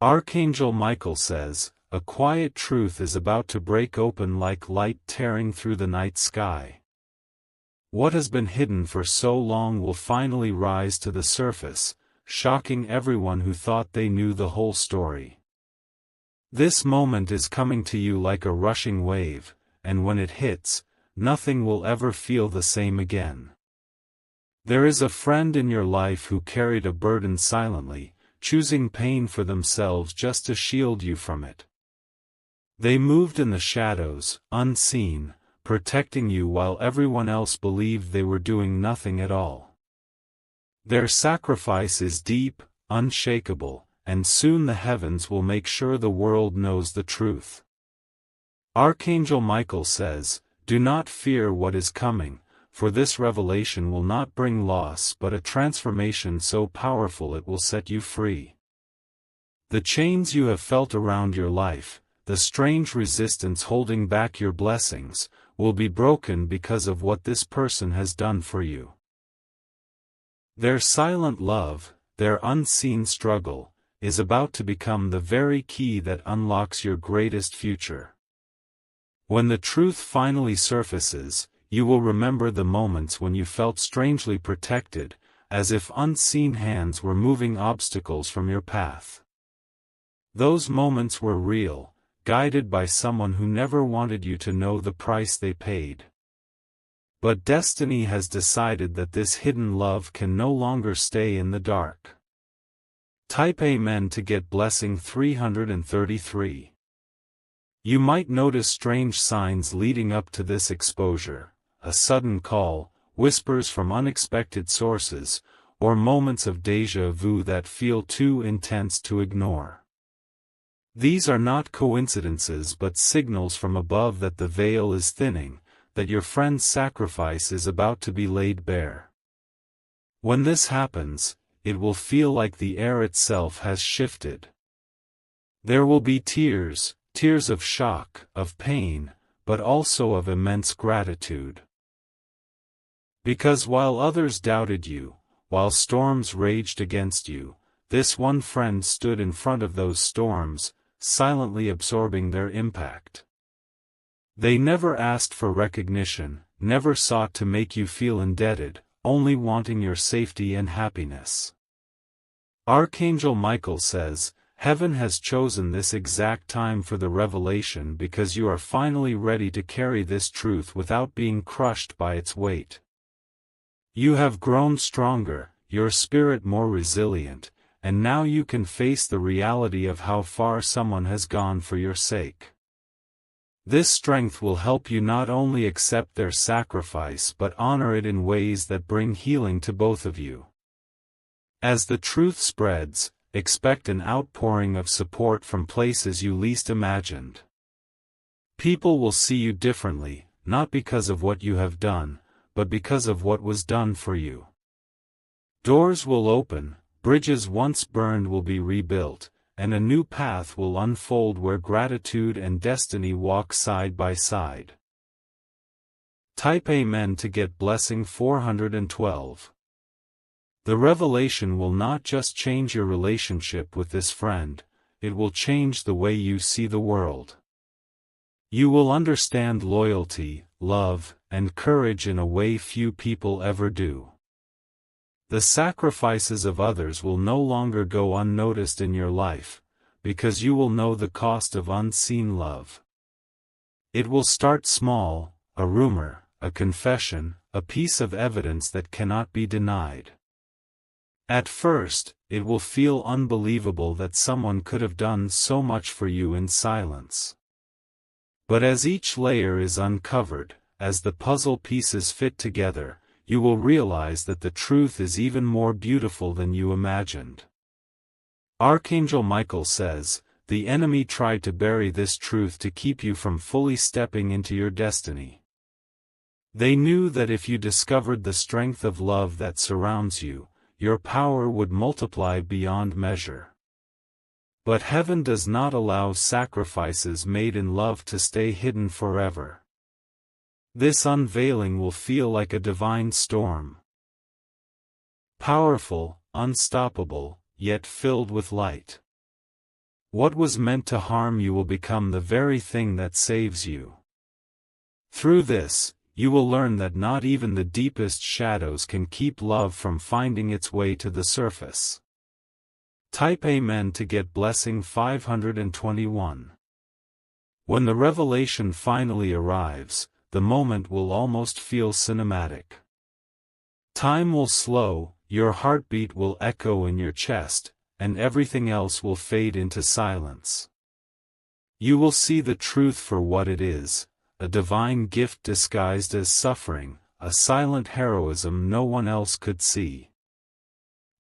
Archangel Michael says, a quiet truth is about to break open like light tearing through the night sky. What has been hidden for so long will finally rise to the surface, shocking everyone who thought they knew the whole story. This moment is coming to you like a rushing wave, and when it hits, nothing will ever feel the same again. There is a friend in your life who carried a burden silently, choosing pain for themselves just to shield you from it. They moved in the shadows, unseen, protecting you while everyone else believed they were doing nothing at all. Their sacrifice is deep, unshakable, and soon the heavens will make sure the world knows the truth. Archangel Michael says, do not fear what is coming, for this revelation will not bring loss but a transformation so powerful it will set you free. The chains you have felt around your life, the strange resistance holding back your blessings, will be broken because of what this person has done for you. Their silent love, their unseen struggle, is about to become the very key that unlocks your greatest future. When the truth finally surfaces, you will remember the moments when you felt strangely protected, as if unseen hands were moving obstacles from your path. Those moments were real, guided by someone who never wanted you to know the price they paid. But destiny has decided that this hidden love can no longer stay in the dark. Type Amen to get blessing 333. You might notice strange signs leading up to this exposure, a sudden call, whispers from unexpected sources, or moments of déjà vu that feel too intense to ignore. These are not coincidences but signals from above that the veil is thinning, that your friend's sacrifice is about to be laid bare. When this happens, it will feel like the air itself has shifted. There will be tears, tears of shock, of pain, but also of immense gratitude. Because while others doubted you, while storms raged against you, this one friend stood in front of those storms, silently absorbing their impact. They never asked for recognition, never sought to make you feel indebted, only wanting your safety and happiness. Archangel Michael says, heaven has chosen this exact time for the revelation because you are finally ready to carry this truth without being crushed by its weight. You have grown stronger, your spirit more resilient, and now you can face the reality of how far someone has gone for your sake. This strength will help you not only accept their sacrifice but honor it in ways that bring healing to both of you. As the truth spreads, expect an outpouring of support from places you least imagined. People will see you differently, not because of what you have done, but because of what was done for you. Doors will open, bridges once burned will be rebuilt, and a new path will unfold where gratitude and destiny walk side by side. Type Amen to get blessing 412. The revelation will not just change your relationship with this friend, it will change the way you see the world. You will understand loyalty, love, and courage in a way few people ever do. The sacrifices of others will no longer go unnoticed in your life, because you will know the cost of unseen love. It will start small, a rumor, a confession, a piece of evidence that cannot be denied. At first, it will feel unbelievable that someone could have done so much for you in silence. But as each layer is uncovered, as the puzzle pieces fit together, you will realize that the truth is even more beautiful than you imagined. Archangel Michael says, the enemy tried to bury this truth to keep you from fully stepping into your destiny. They knew that if you discovered the strength of love that surrounds you, your power would multiply beyond measure. But heaven does not allow sacrifices made in love to stay hidden forever. This unveiling will feel like a divine storm. Powerful, unstoppable, yet filled with light. What was meant to harm you will become the very thing that saves you. Through this, you will learn that not even the deepest shadows can keep love from finding its way to the surface. Type Amen to get blessing 521. When the revelation finally arrives, the moment will almost feel cinematic. Time will slow, your heartbeat will echo in your chest, and everything else will fade into silence. You will see the truth for what it is, a divine gift disguised as suffering, a silent heroism no one else could see.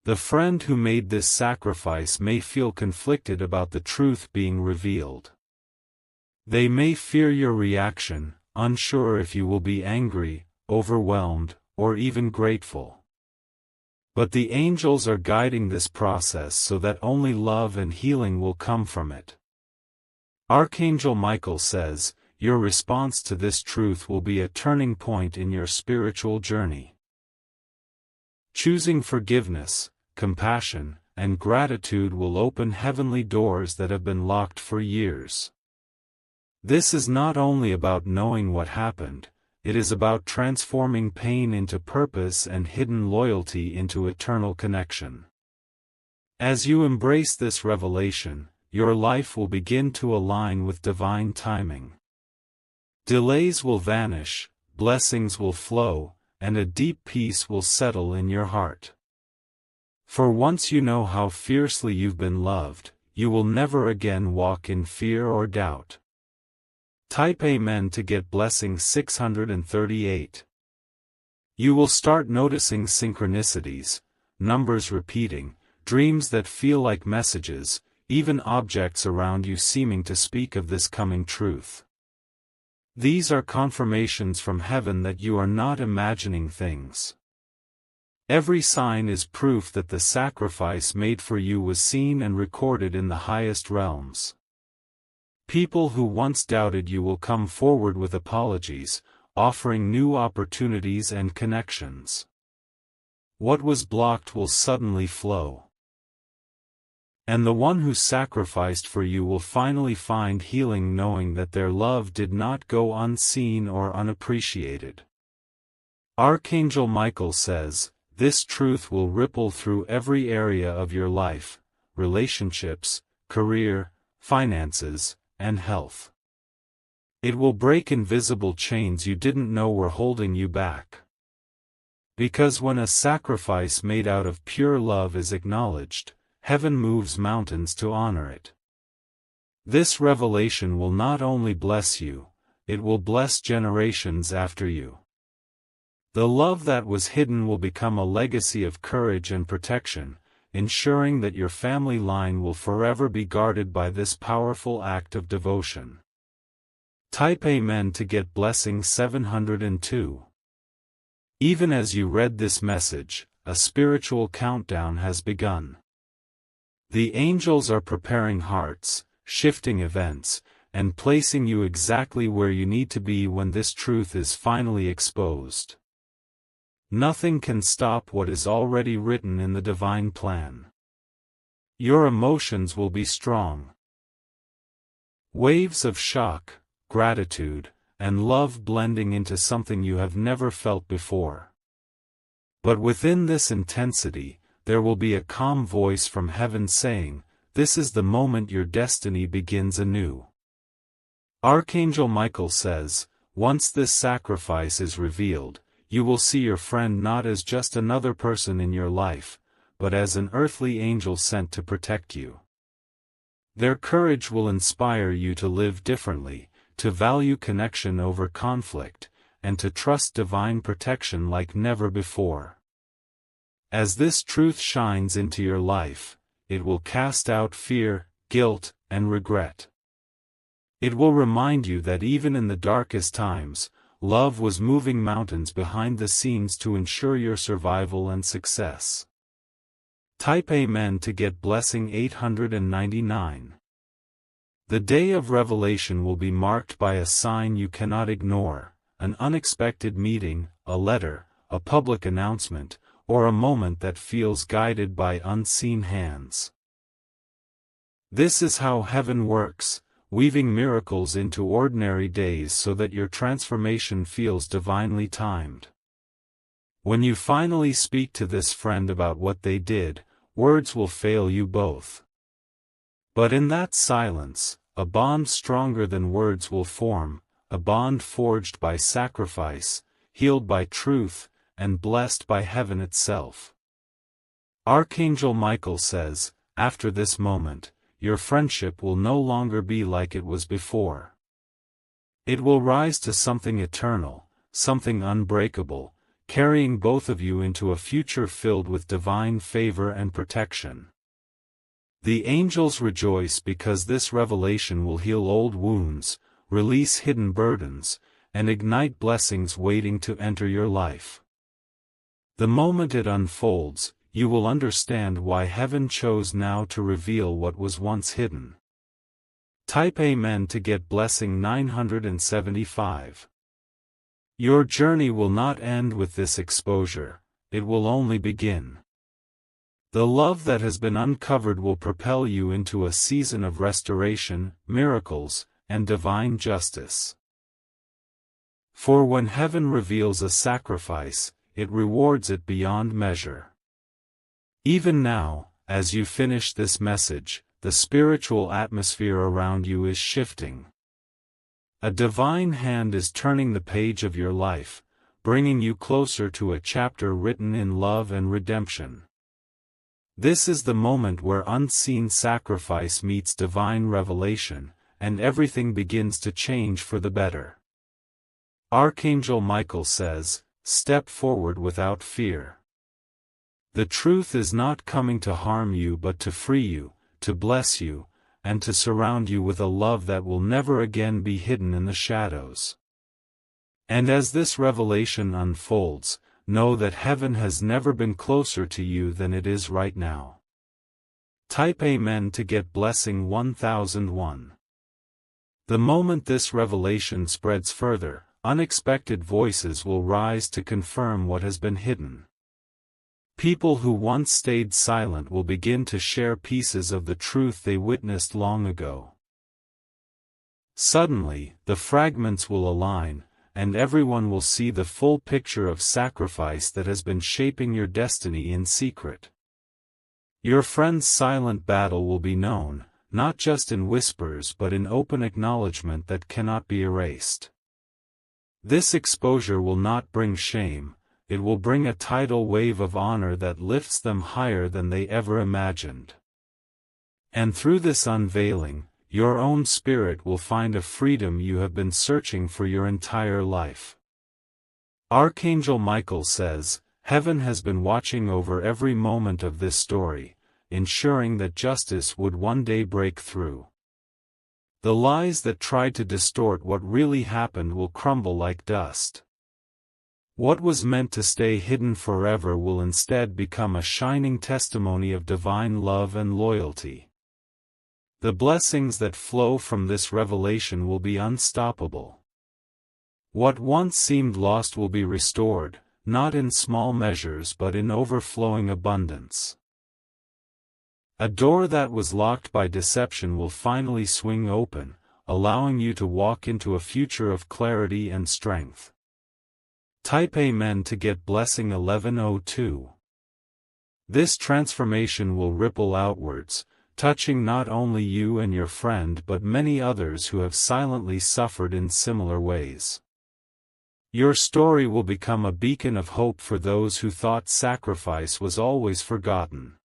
The friend who made this sacrifice may feel conflicted about the truth being revealed. They may fear your reaction, unsure if you will be angry, overwhelmed, or even grateful. But the angels are guiding this process so that only love and healing will come from it. Archangel Michael says, your response to this truth will be a turning point in your spiritual journey. Choosing forgiveness, compassion, and gratitude will open heavenly doors that have been locked for years. This is not only about knowing what happened, it is about transforming pain into purpose and hidden loyalty into eternal connection. As you embrace this revelation, your life will begin to align with divine timing. Delays will vanish, blessings will flow, and a deep peace will settle in your heart. For once you know how fiercely you've been loved, you will never again walk in fear or doubt. Type Amen to get blessing 638. You will start noticing synchronicities, numbers repeating, dreams that feel like messages, even objects around you seeming to speak of this coming truth. These are confirmations from heaven that you are not imagining things. Every sign is proof that the sacrifice made for you was seen and recorded in the highest realms. People who once doubted you will come forward with apologies, offering new opportunities and connections. What was blocked will suddenly flow. And the one who sacrificed for you will finally find healing knowing that their love did not go unseen or unappreciated. Archangel Michael says, this truth will ripple through every area of your life, relationships, career, finances, and health. It will break invisible chains you didn't know were holding you back. Because when a sacrifice made out of pure love is acknowledged, heaven moves mountains to honor it. This revelation will not only bless you, it will bless generations after you. The love that was hidden will become a legacy of courage and protection, ensuring that your family line will forever be guarded by this powerful act of devotion. Type Amen to get blessing 702. Even as you read this message, a spiritual countdown has begun. The angels are preparing hearts, shifting events, and placing you exactly where you need to be when this truth is finally exposed. Nothing can stop what is already written in the divine plan. Your emotions will be strong. Waves of shock, gratitude, and love blending into something you have never felt before. But within this intensity, there will be a calm voice from heaven saying, this is the moment your destiny begins anew. Archangel Michael says, once this sacrifice is revealed, you will see your friend not as just another person in your life, but as an earthly angel sent to protect you. Their courage will inspire you to live differently, to value connection over conflict, and to trust divine protection like never before. As this truth shines into your life, it will cast out fear, guilt, and regret. It will remind you that even in the darkest times, love was moving mountains behind the scenes to ensure your survival and success. Type Amen to get blessing 899. The day of revelation will be marked by a sign you cannot ignore, an unexpected meeting, a letter, a public announcement, or a moment that feels guided by unseen hands. This is how heaven works, weaving miracles into ordinary days so that your transformation feels divinely timed. When you finally speak to this friend about what they did, words will fail you both. But in that silence, a bond stronger than words will form, a bond forged by sacrifice, healed by truth, and blessed by heaven itself. Archangel Michael says, after this moment, your friendship will no longer be like it was before. It will rise to something eternal, something unbreakable, carrying both of you into a future filled with divine favor and protection. The angels rejoice because this revelation will heal old wounds, release hidden burdens, and ignite blessings waiting to enter your life. The moment it unfolds, you will understand why heaven chose now to reveal what was once hidden. Type Amen to get blessing 975. Your journey will not end with this exposure, it will only begin. The love that has been uncovered will propel you into a season of restoration, miracles, and divine justice. For when heaven reveals a sacrifice, it rewards it beyond measure. Even now, as you finish this message, the spiritual atmosphere around you is shifting. A divine hand is turning the page of your life, bringing you closer to a chapter written in love and redemption. This is the moment where unseen sacrifice meets divine revelation, and everything begins to change for the better. Archangel Michael says, step forward without fear. The truth is not coming to harm you but to free you, to bless you, and to surround you with a love that will never again be hidden in the shadows. And as this revelation unfolds, know that heaven has never been closer to you than it is right now. Type Amen to get blessing 1001. The moment this revelation spreads further, unexpected voices will rise to confirm what has been hidden. People who once stayed silent will begin to share pieces of the truth they witnessed long ago. Suddenly, the fragments will align, and everyone will see the full picture of sacrifice that has been shaping your destiny in secret. Your friend's silent battle will be known, not just in whispers but in open acknowledgement that cannot be erased. This exposure will not bring shame, it will bring a tidal wave of honor that lifts them higher than they ever imagined. And through this unveiling, your own spirit will find a freedom you have been searching for your entire life. Archangel Michael says, heaven has been watching over every moment of this story, ensuring that justice would one day break through. The lies that tried to distort what really happened will crumble like dust. What was meant to stay hidden forever will instead become a shining testimony of divine love and loyalty. The blessings that flow from this revelation will be unstoppable. What once seemed lost will be restored, not in small measures but in overflowing abundance. A door that was locked by deception will finally swing open, allowing you to walk into a future of clarity and strength. Type Amen to get blessing 1102. This transformation will ripple outwards, touching not only you and your friend but many others who have silently suffered in similar ways. Your story will become a beacon of hope for those who thought sacrifice was always forgotten.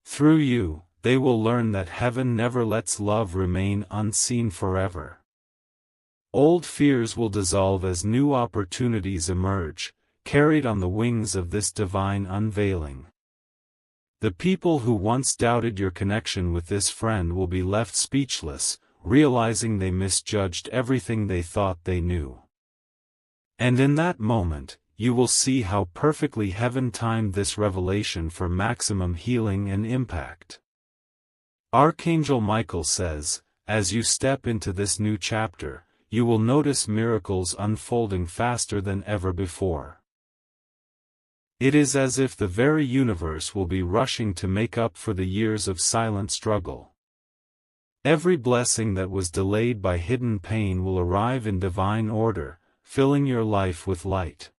Through you, they will learn that heaven never lets love remain unseen forever. Old fears will dissolve as new opportunities emerge, carried on the wings of this divine unveiling. The people who once doubted your connection with this friend will be left speechless, realizing they misjudged everything they thought they knew. And in that moment, you will see how perfectly heaven timed this revelation for maximum healing and impact. Archangel Michael says, as you step into this new chapter, you will notice miracles unfolding faster than ever before. It is as if the very universe will be rushing to make up for the years of silent struggle. Every blessing that was delayed by hidden pain will arrive in divine order, filling your life with light.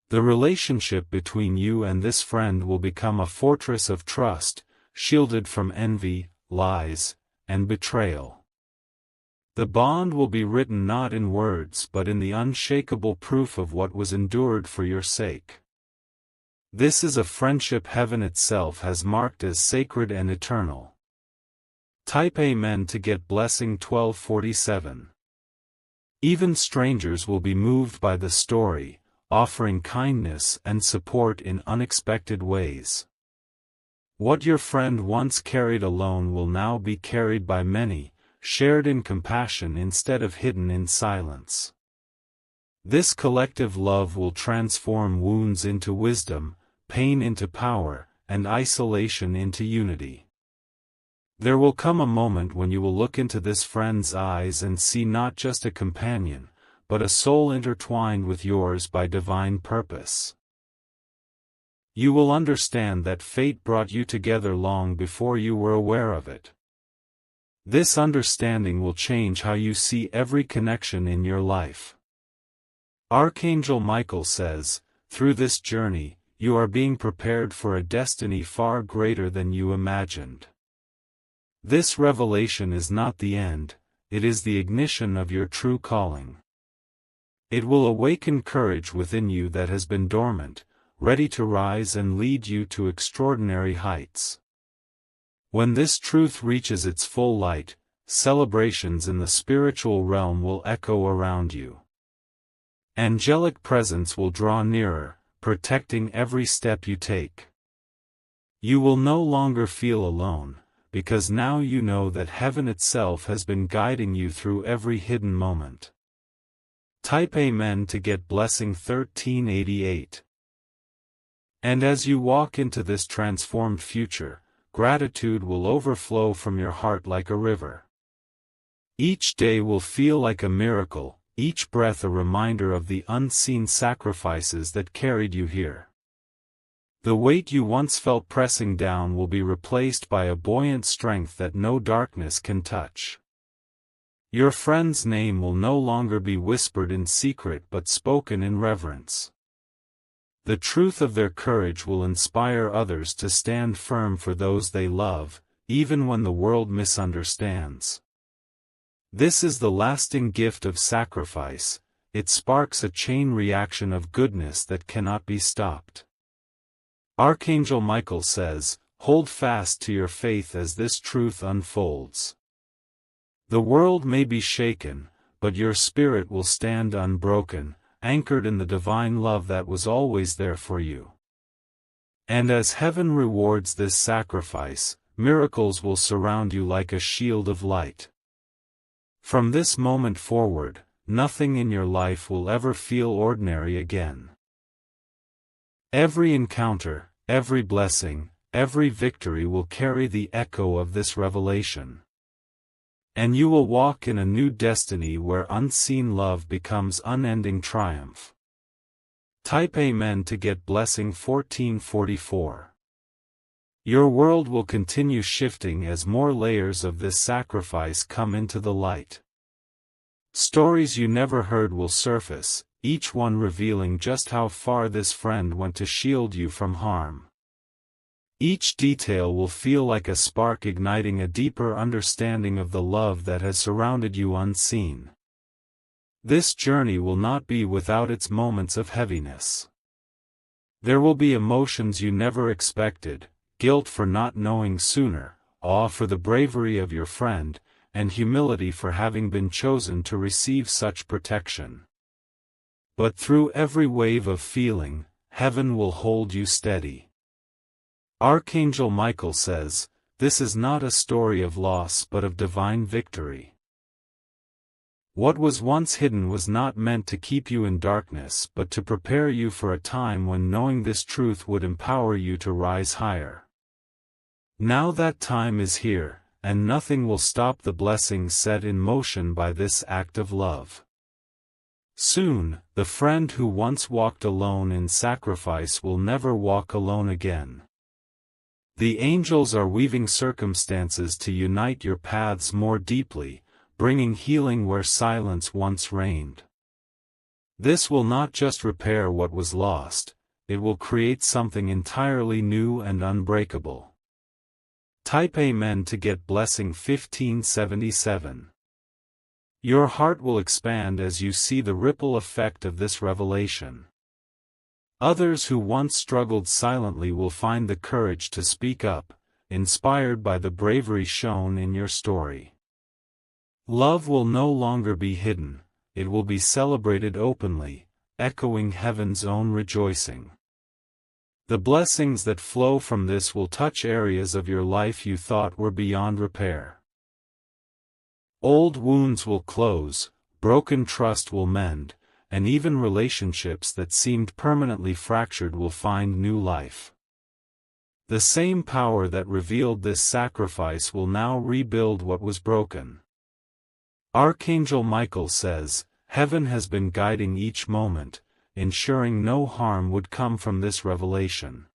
The relationship between you and this friend will become a fortress of trust, shielded from envy, lies, and betrayal. The bond will be written not in words but in the unshakable proof of what was endured for your sake. This is a friendship heaven itself has marked as sacred and eternal. Type Amen to get blessing 1247. Even strangers will be moved by the story, offering kindness and support in unexpected ways. What your friend once carried alone will now be carried by many, shared in compassion instead of hidden in silence. This collective love will transform wounds into wisdom, pain into power, and isolation into unity. There will come a moment when you will look into this friend's eyes and see not just a companion, but a soul intertwined with yours by divine purpose. You will understand that fate brought you together long before you were aware of it. This understanding will change how you see every connection in your life. Archangel Michael says, through this journey, you are being prepared for a destiny far greater than you imagined. This revelation is not the end, it is the ignition of your true calling. It will awaken courage within you that has been dormant, ready to rise and lead you to extraordinary heights. When this truth reaches its full light, celebrations in the spiritual realm will echo around you. Angelic presence will draw nearer, protecting every step you take. You will no longer feel alone, because now you know that heaven itself has been guiding you through every hidden moment. Type Amen to get blessing 1388. And as you walk into this transformed future, gratitude will overflow from your heart like a river. Each day will feel like a miracle, each breath a reminder of the unseen sacrifices that carried you here. The weight you once felt pressing down will be replaced by a buoyant strength that no darkness can touch. Your friend's name will no longer be whispered in secret but spoken in reverence. The truth of their courage will inspire others to stand firm for those they love, even when the world misunderstands. This is the lasting gift of sacrifice, it sparks a chain reaction of goodness that cannot be stopped. Archangel Michael says, hold fast to your faith as this truth unfolds. The world may be shaken, but your spirit will stand unbroken, anchored in the divine love that was always there for you. And as heaven rewards this sacrifice, miracles will surround you like a shield of light. From this moment forward, nothing in your life will ever feel ordinary again. Every encounter, every blessing, every victory will carry the echo of this revelation. And you will walk in a new destiny where unseen love becomes unending triumph. Type Amen to get blessing 1444. Your world will continue shifting as more layers of this sacrifice come into the light. Stories you never heard will surface, each one revealing just how far this friend went to shield you from harm. Each detail will feel like a spark igniting a deeper understanding of the love that has surrounded you unseen. This journey will not be without its moments of heaviness. There will be emotions you never expected, guilt for not knowing sooner, awe for the bravery of your friend, and humility for having been chosen to receive such protection. But through every wave of feeling, heaven will hold you steady. Archangel Michael says, this is not a story of loss but of divine victory. What was once hidden was not meant to keep you in darkness but to prepare you for a time when knowing this truth would empower you to rise higher. Now that time is here, and nothing will stop the blessings set in motion by this act of love. Soon, the friend who once walked alone in sacrifice will never walk alone again. The angels are weaving circumstances to unite your paths more deeply, bringing healing where silence once reigned. This will not just repair what was lost, it will create something entirely new and unbreakable. Type Amen to get blessing 1577. Your heart will expand as you see the ripple effect of this revelation. Others who once struggled silently will find the courage to speak up, inspired by the bravery shown in your story. Love will no longer be hidden, it will be celebrated openly, echoing heaven's own rejoicing. The blessings that flow from this will touch areas of your life you thought were beyond repair. Old wounds will close, broken trust will mend, and even relationships that seemed permanently fractured will find new life. The same power that revealed this sacrifice will now rebuild what was broken. Archangel Michael says, "Heaven has been guiding each moment, ensuring no harm would come from this revelation.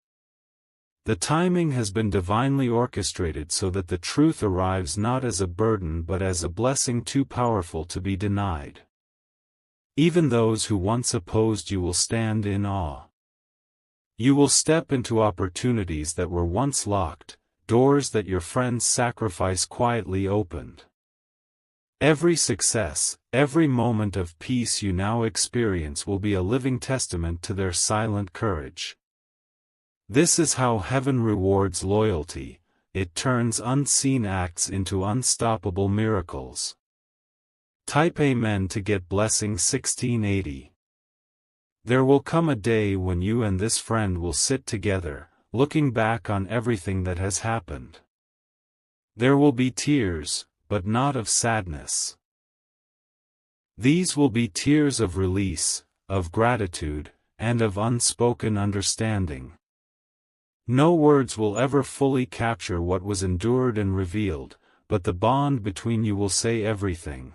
The timing has been divinely orchestrated so that the truth arrives not as a burden but as a blessing too powerful to be denied. Even those who once opposed you will stand in awe. You will step into opportunities that were once locked, doors that your friends' sacrifice quietly opened. Every success, every moment of peace you now experience will be a living testament to their silent courage. This is how heaven rewards loyalty, it turns unseen acts into unstoppable miracles." Type Amen to get blessing 1680. There will come a day when you and this friend will sit together, looking back on everything that has happened. There will be tears, but not of sadness. These will be tears of release, of gratitude, and of unspoken understanding. No words will ever fully capture what was endured and revealed, but the bond between you will say everything.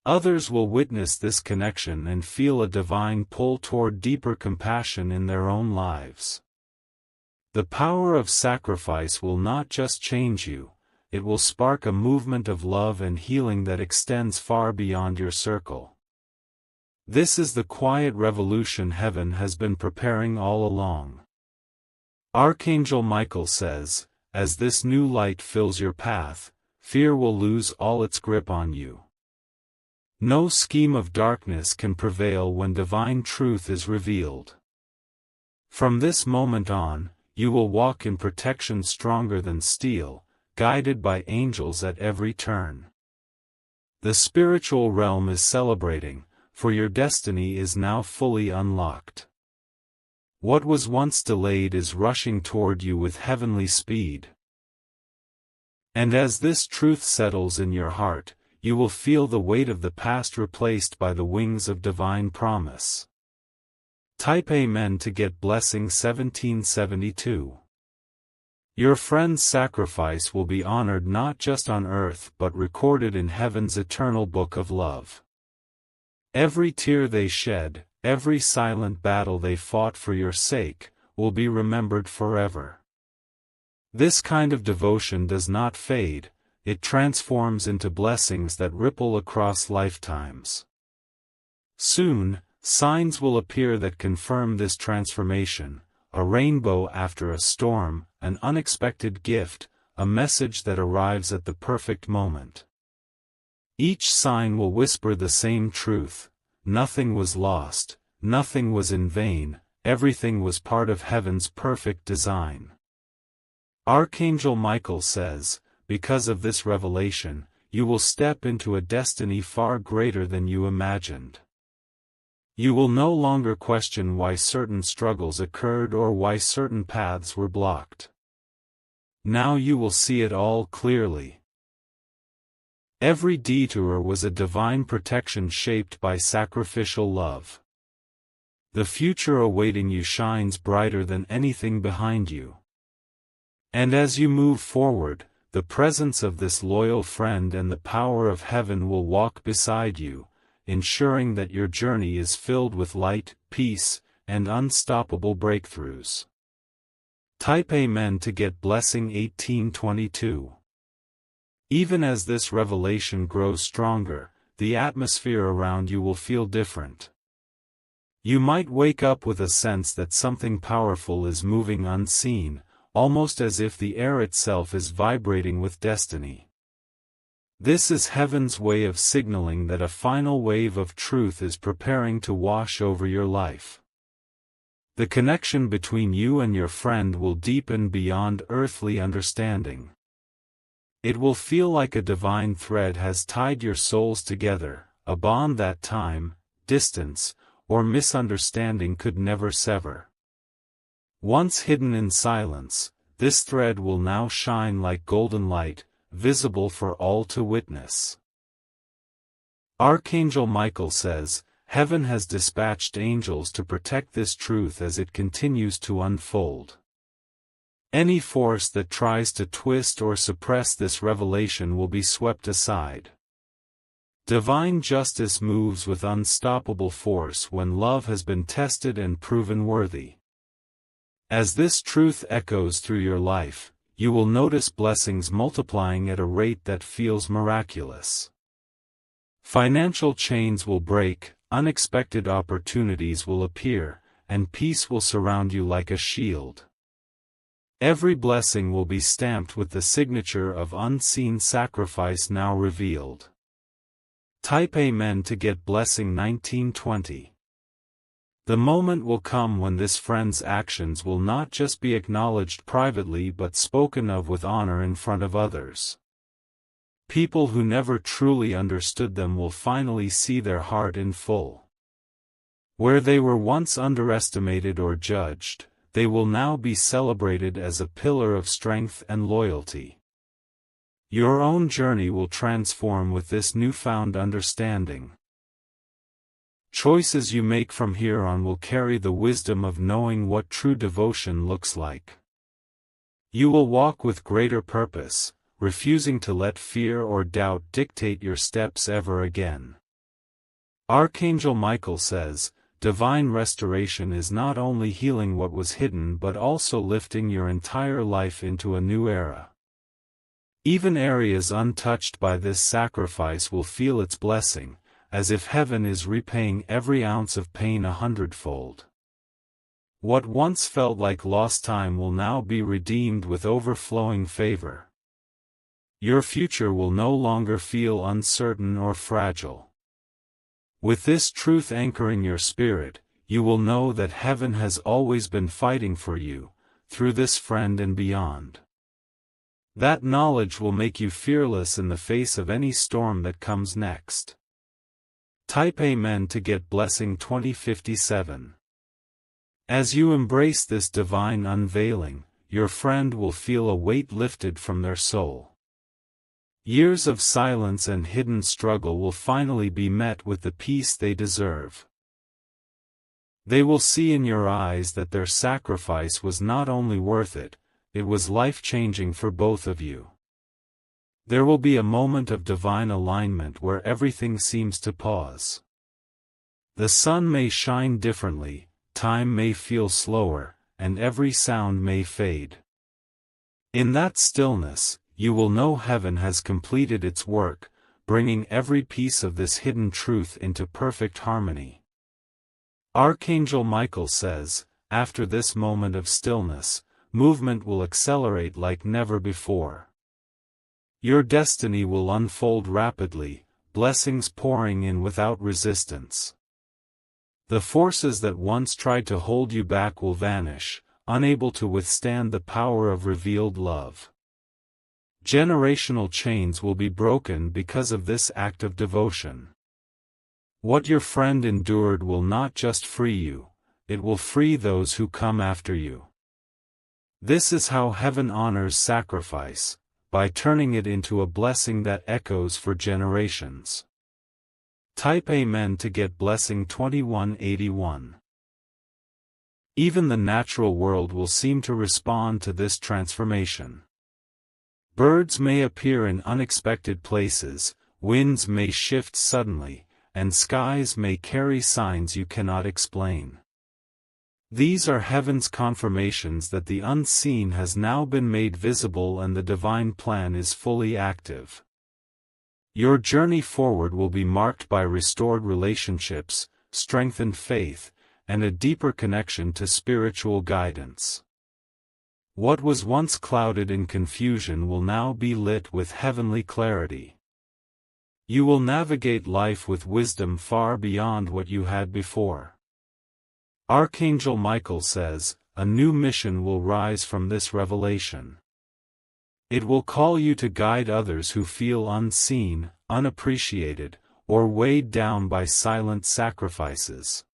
Others will witness this connection and feel a divine pull toward deeper compassion in their own lives. The power of sacrifice will not just change you, it will spark a movement of love and healing that extends far beyond your circle. This is the quiet revolution heaven has been preparing all along. Archangel Michael says, as this new light fills your path, fear will lose all its grip on you. No scheme of darkness can prevail when divine truth is revealed. From this moment on, you will walk in protection stronger than steel, guided by angels at every turn. The spiritual realm is celebrating, for your destiny is now fully unlocked. What was once delayed is rushing toward you with heavenly speed. And as this truth settles in your heart, you will feel the weight of the past replaced by the wings of divine promise. Type Amen to get blessing 1772. Your friend's sacrifice will be honored not just on earth but recorded in heaven's eternal book of love. Every tear they shed, every silent battle they fought for your sake, will be remembered forever. This kind of devotion does not fade, it transforms into blessings that ripple across lifetimes. Soon, signs will appear that confirm this transformation, a rainbow after a storm, an unexpected gift, a message that arrives at the perfect moment. Each sign will whisper the same truth: nothing was lost, nothing was in vain, everything was part of heaven's perfect design. Archangel Michael says, because of this revelation, you will step into a destiny far greater than you imagined. You will no longer question why certain struggles occurred or why certain paths were blocked. Now you will see it all clearly. Every detour was a divine protection shaped by sacrificial love. The future awaiting you shines brighter than anything behind you. And as you move forward, the presence of this loyal friend and the power of heaven will walk beside you, ensuring that your journey is filled with light, peace, and unstoppable breakthroughs. Type Amen to get blessing 1822. Even as this revelation grows stronger, the atmosphere around you will feel different. You might wake up with a sense that something powerful is moving unseen, almost as if the air itself is vibrating with destiny. This is heaven's way of signaling that a final wave of truth is preparing to wash over your life. The connection between you and your friend will deepen beyond earthly understanding. It will feel like a divine thread has tied your souls together, a bond that time, distance, or misunderstanding could never sever. Once hidden in silence, this thread will now shine like golden light, visible for all to witness. Archangel Michael says, "Heaven has dispatched angels to protect this truth as it continues to unfold. Any force that tries to twist or suppress this revelation will be swept aside. Divine justice moves with unstoppable force when love has been tested and proven worthy." As this truth echoes through your life, you will notice blessings multiplying at a rate that feels miraculous. Financial chains will break, unexpected opportunities will appear, and peace will surround you like a shield. Every blessing will be stamped with the signature of unseen sacrifice now revealed. Type Amen to get blessing 1920. The moment will come when this friend's actions will not just be acknowledged privately but spoken of with honor in front of others. People who never truly understood them will finally see their heart in full. Where they were once underestimated or judged, they will now be celebrated as a pillar of strength and loyalty. Your own journey will transform with this newfound understanding. Choices you make from here on will carry the wisdom of knowing what true devotion looks like. You will walk with greater purpose, refusing to let fear or doubt dictate your steps ever again. Archangel Michael says, divine restoration is not only healing what was hidden but also lifting your entire life into a new era. Even areas untouched by this sacrifice will feel its blessing, as if heaven is repaying every ounce of pain 100-fold. What once felt like lost time will now be redeemed with overflowing favor. Your future will no longer feel uncertain or fragile. With this truth anchoring your spirit, you will know that heaven has always been fighting for you, through this friend and beyond. That knowledge will make you fearless in the face of any storm that comes next. Type Amen to get blessing 2057. As you embrace this divine unveiling, your friend will feel a weight lifted from their soul. Years of silence and hidden struggle will finally be met with the peace they deserve. They will see in your eyes that their sacrifice was not only worth it, it was life-changing for both of you. There will be a moment of divine alignment where everything seems to pause. The sun may shine differently, time may feel slower, and every sound may fade. In that stillness, you will know heaven has completed its work, bringing every piece of this hidden truth into perfect harmony. Archangel Michael says, after this moment of stillness, movement will accelerate like never before. Your destiny will unfold rapidly, blessings pouring in without resistance. The forces that once tried to hold you back will vanish, unable to withstand the power of revealed love. Generational chains will be broken because of this act of devotion. What your friend endured will not just free you, it will free those who come after you. This is how heaven honors sacrifice, by turning it into a blessing that echoes for generations. Type Amen to get blessing 2181. Even the natural world will seem to respond to this transformation. Birds may appear in unexpected places, winds may shift suddenly, and skies may carry signs you cannot explain. These are heaven's confirmations that the unseen has now been made visible and the divine plan is fully active. Your journey forward will be marked by restored relationships, strengthened faith, and a deeper connection to spiritual guidance. What was once clouded in confusion will now be lit with heavenly clarity. You will navigate life with wisdom far beyond what you had before. Archangel Michael says, a new mission will rise from this revelation. It will call you to guide others who feel unseen, unappreciated, or weighed down by silent sacrifices.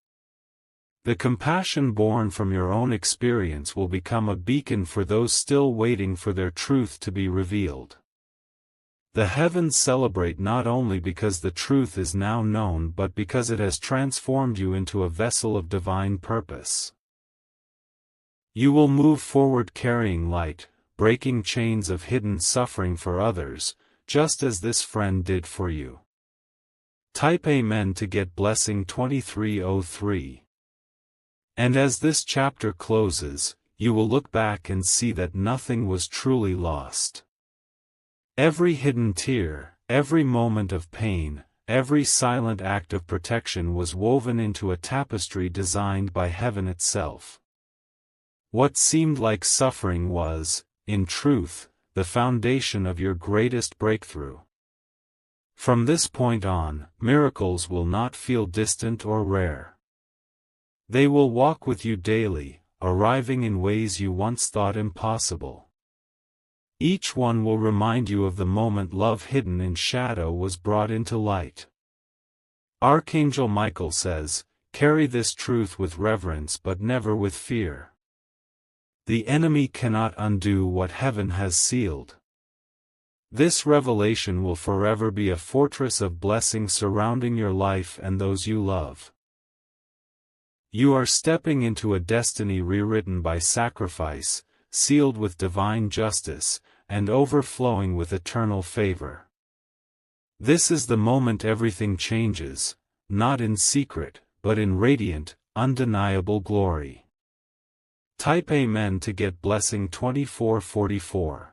The compassion born from your own experience will become a beacon for those still waiting for their truth to be revealed. The heavens celebrate not only because the truth is now known but because it has transformed you into a vessel of divine purpose. You will move forward carrying light, breaking chains of hidden suffering for others, just as this friend did for you. Type Amen to get blessing 2303. And as this chapter closes, you will look back and see that nothing was truly lost. Every hidden tear, every moment of pain, every silent act of protection was woven into a tapestry designed by heaven itself. What seemed like suffering was, in truth, the foundation of your greatest breakthrough. From this point on, miracles will not feel distant or rare. They will walk with you daily, arriving in ways you once thought impossible. Each one will remind you of the moment love hidden in shadow was brought into light. Archangel Michael says, carry this truth with reverence but never with fear. The enemy cannot undo what heaven has sealed. This revelation will forever be a fortress of blessing surrounding your life and those you love. You are stepping into a destiny rewritten by sacrifice, sealed with divine justice, and overflowing with eternal favor. This is the moment everything changes, not in secret, but in radiant, undeniable glory. Type Amen to get blessing 2444.